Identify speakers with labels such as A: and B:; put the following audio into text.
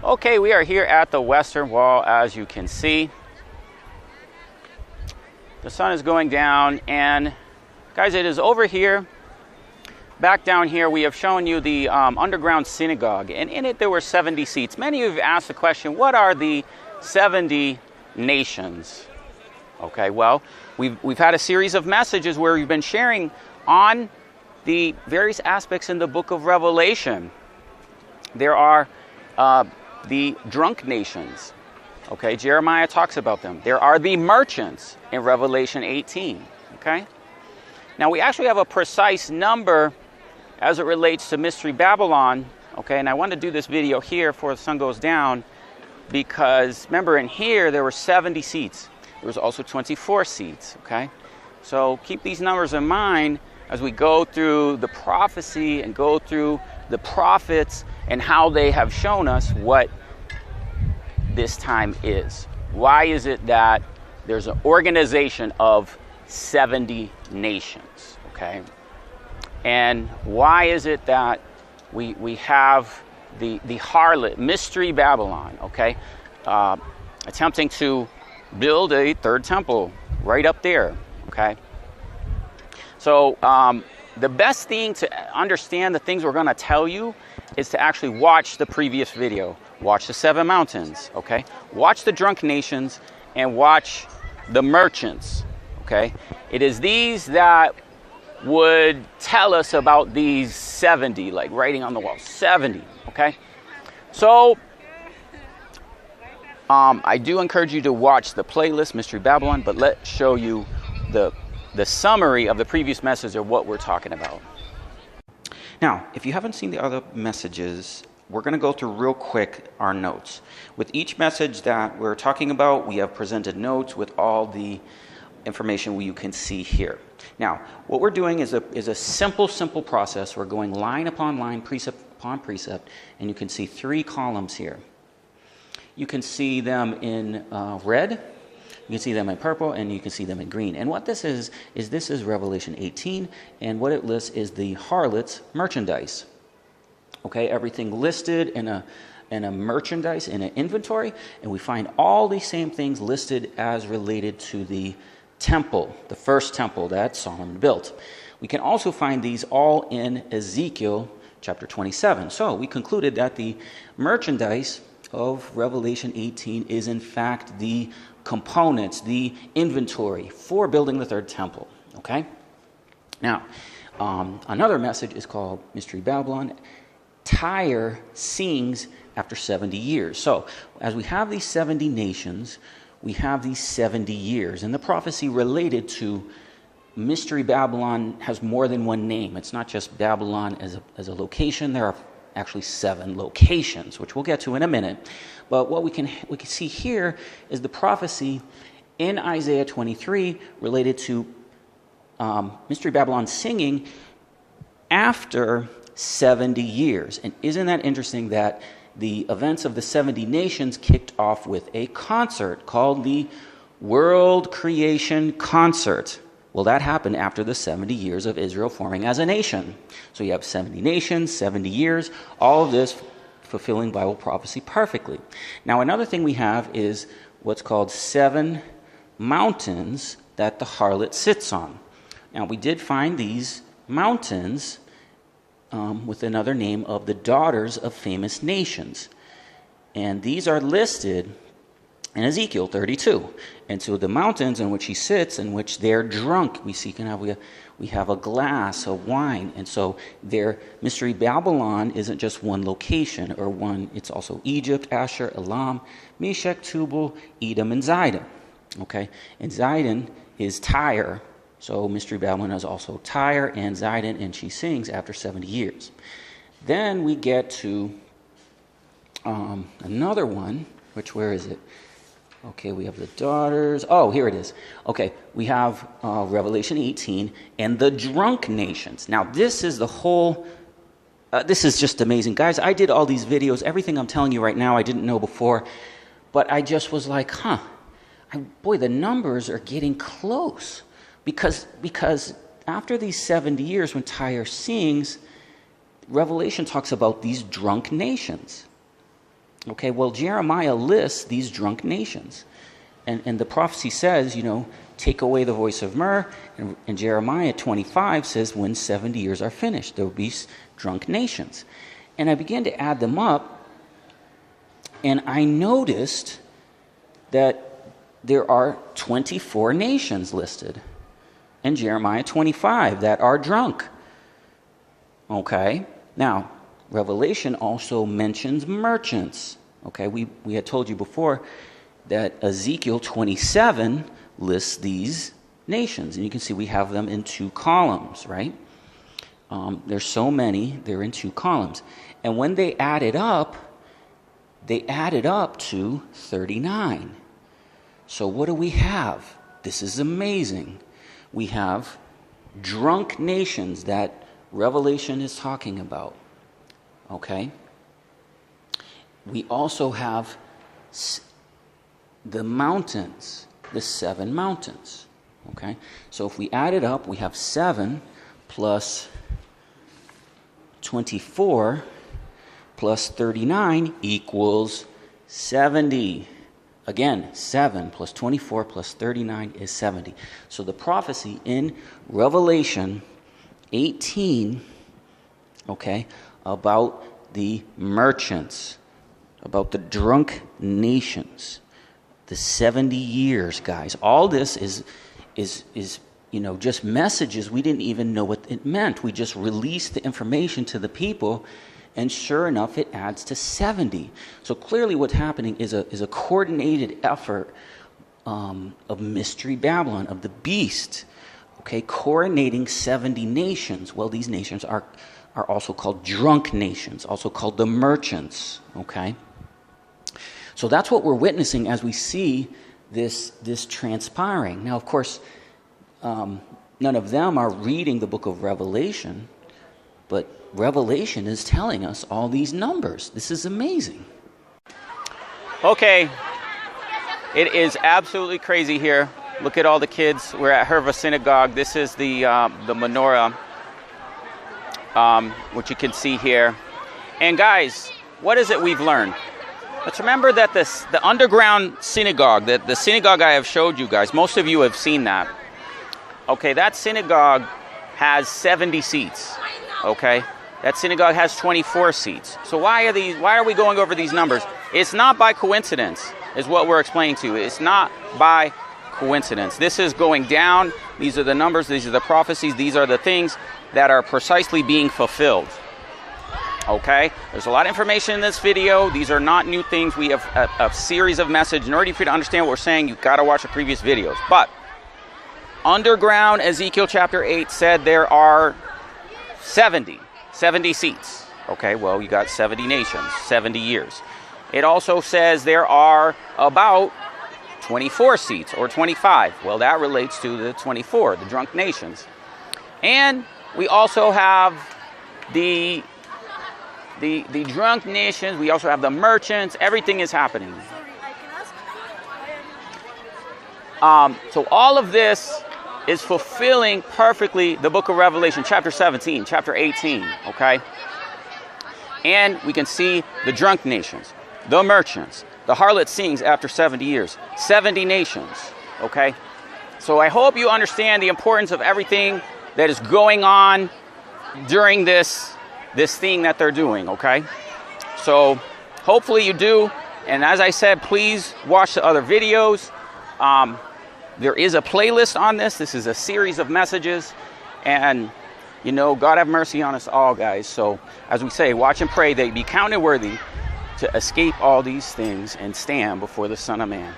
A: Okay, we are here at the western wall, as you can see. The sun is going down, and guys, it is over here. Back down here, we have shown you the underground synagogue, and in it there were 70 seats. Many of you have asked the question, what are the 70 nations? Okay, well, we've had a series of messages where we've been sharing on the various aspects in the book of Revelation. There are the drunk nations. Okay, Jeremiah talks about them. There are the merchants in Revelation 18. Okay, now we actually have a precise number as it relates to Mystery Babylon. Okay, and I want to do this video here before the sun goes down, because remember, in here there were 70 seats. There was also 24 seats. Okay, so keep these numbers in mind as we go through the prophecy and go through the prophets and how they have shown us what this time is. Why is it that there's an organization of 70 nations? Okay, and why is it that we have the harlot, Mystery Babylon, okay, attempting to build a third temple right up there? Okay, so the best thing to understand the things we're going to tell you is to actually watch the previous video. Watch the 7 mountains, okay? Watch the drunk nations and watch the merchants, okay? It is these that would tell us about these 70, like writing on the wall, 70, okay? So, I do encourage you to watch the playlist, Mystery Babylon, but let's show you the summary of the previous message of what we're talking about. Now, if you haven't seen the other messages, we're going to go through real quick our notes. With each message that we're talking about, we have presented notes with all the information you can see here. Now, what we're doing is a simple process. We're going line upon line, precept upon precept, and you can see 3 columns here. You can see them in red, you can see them in purple, and you can see them in green. And what this is this is Revelation 18, and what it lists is the harlot's merchandise. Okay, everything listed in a merchandise, in an inventory, and we find all these same things listed as related to the temple, the first temple that Solomon built. We can also find these all in Ezekiel chapter 27. So we concluded that the merchandise of Revelation 18 is in fact the components, the inventory for building the third temple. Okay? Now, another message is called Mystery Babylon. Tyre sings after 70 years. So, as we have these 70 nations, we have these 70 years. And the prophecy related to Mystery Babylon has more than one name. It's not just Babylon as a location. There are actually 7 locations, which we'll get to in a minute. But what we can see here is the prophecy in Isaiah 23 related to Mystery Babylon singing after 70 years. And isn't that interesting that the events of the 70 nations kicked off with a concert called the World Creation Concert? Well, that happened after the 70 years of Israel forming as a nation. So you have 70 nations, 70 years, all of this fulfilling Bible prophecy perfectly. Now, another thing we have is what's called 7 mountains that the harlot sits on. Now, we did find these mountains with another name of the daughters of famous nations. And these are listed in Ezekiel 32. And so the mountains in which he sits, in which they're drunk, we have a glass of wine. And so their Mystery Babylon isn't just one location or one, it's also Egypt, Asher, Elam, Meshech, Tubal, Edom, and Zidon. Okay? And Zidon is Tyre. So Mystery Babylon is also Tyre and Zidon, and she sings after 70 years. Then we get to another one, where is it? Okay, we have the daughters. Oh, here it is. Okay, we have Revelation 18 and the drunk nations. Now, this is the whole, this is just amazing. Guys, I did all these videos. Everything I'm telling you right now, I didn't know before. But I just was like, boy, the numbers are getting close. Because after these 70 years when Tyre sings, Revelation talks about these drunk nations. Okay, well, Jeremiah lists these drunk nations. And the prophecy says, take away the voice of myrrh. And Jeremiah 25 says, when 70 years are finished, there will be drunk nations. And I began to add them up, and I noticed that there are 24 nations listed in Jeremiah 25 that are drunk. Okay, now, Revelation also mentions merchants. Okay, we had told you before that Ezekiel 27 lists these nations. And you can see we have them in 2 columns, right? There's so many, they're in 2 columns. And when they added up to 39. So what do we have? This is amazing. We have drunk nations that Revelation is talking about. Okay? We also have the mountains, the 7 mountains. Okay? So if we add it up, we have 7 plus 24 plus 39 equals 70. Again, 7 plus 24 plus 39 is 70. So the prophecy in Revelation 18, okay, about the merchants, about the drunk nations, the 70 years, guys. All this is just messages. We didn't even know what it meant. We just released the information to the people, and sure enough, it adds to 70. So clearly what's happening is a coordinated effort of Mystery Babylon, of the beast, okay, coordinating 70 nations. Well, these nations are also called drunk nations, also called the merchants, okay? So that's what we're witnessing as we see this transpiring. Now, of course, none of them are reading the book of Revelation, but Revelation is telling us all these numbers. This is amazing.
B: Okay, it is absolutely crazy here. Look at all the kids. We're at Herva Synagogue. This is the menorah, which you can see here. And guys, what is it we've learned? Let's remember that the underground synagogue, the synagogue I have showed you guys, most of you have seen that. Okay, that synagogue has 70 seats. Okay, that synagogue has 24 seats. So why are we going over these numbers? It's not by coincidence, is what we're explaining to you. It's not by coincidence. This is going down. These are the numbers. These are the prophecies. These are the things that are precisely being fulfilled. Okay, there's a lot of information in this video. These are not new things. We have a series of messages. In order for you to understand what we're saying, you've got to watch the previous videos. But underground Ezekiel chapter 8 said there are 70 seats. Okay, well, you got 70 nations, 70 years. It also says there are about 24 seats or 25. Well, that relates to the 24, the drunk nations. And we also have the drunk nations. We also have the merchants. Everything is happening. So all of this is fulfilling perfectly the book of Revelation, chapter 17, chapter 18, okay? And we can see the drunk nations, the merchants, the harlot sings after 70 years, 70 nations, okay? So I hope you understand the importance of everything that is going on during this thing that they're doing, okay? So hopefully you do. And as I said, please watch the other videos. There is a playlist on this. This is a series of messages. And, God have mercy on us all, guys. So, as we say, watch and pray that you be counted worthy to escape all these things and stand before the Son of Man.